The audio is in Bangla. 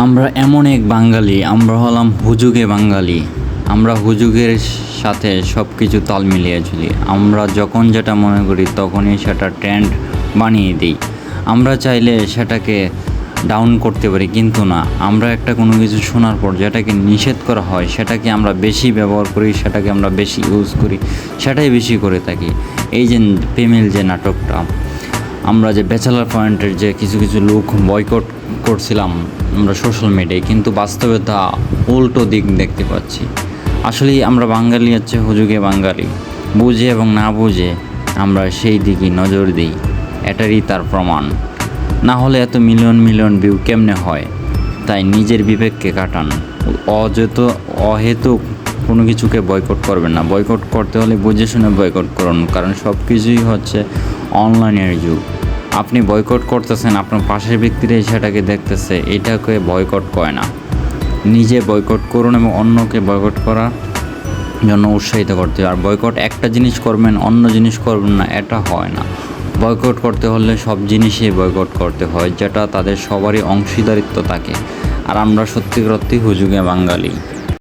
আমরা এমন এক বাঙালি, আমরা হলাম হুজুগে বাঙালি। আমরা হুজুগের সাথে সব কিছু তাল মিলিয়ে চলি। আমরা যখন যেটা মনে করি তখনই সেটা ট্রেন্ড বানিয়ে দিই। আমরা চাইলে সেটাকে ডাউন করতে পারি, কিন্তু না, আমরা একটা কোনো কিছু শোনার পর যেটাকে নিষেধ করা হয় সেটাকে আমরা বেশি ব্যবহার করি, সেটাকে আমরা বেশি ইউজ করি, সেটাই বেশি করে থাকি। এই যে প্রেমের যে নাটকটা, আমরা যে ব্যাচেলার পয়েন্টের যে কিছু কিছু লোক বয়কট করছিলাম আমরা সোশ্যাল মিডিয়ায়, কিন্তু বাস্তবে তা উল্টো দিক দেখতে পাচ্ছি। আসলেই আমরা বাঙালি হচ্ছে হুজুগে বাঙালি, বুঝে এবং না বুঝে আমরা সেই দিকে নজর দিই। এটারই তার প্রমাণ। না হলে এত মিলিয়ন মিলিয়ন ভিউ কেমনে হয়? তাই নিজের বিবেককে কাটান। অহেতুক কোনো কিছুকে বয়কট করবেন না। বয়কট করতে হলে বুঝে শুনে বয়কট করুন, কারণ সব কিছুই হচ্ছে অনলাইনের যুগ। আপনি বয়কট করতেছেন, আপনার পাশের ব্যক্তিরাই সেটাকে দেখতেছে, এটাকে বয়কট করে না। নিজে বয়কট করুন এবং অন্যকে বয়কট করার জন্য উৎসাহিত করতে হবে। আর বয়কট একটা জিনিস করবেন, অন্য জিনিস করবেন না, এটা হয় না। বয়কট করতে হলে সব জিনিসই বয়কট করতে হয়, যেটা তাদের সবারই অংশীদারিত্ব থাকে। আর আমরা সত্যি সত্যি হুজুগে বাঙালি।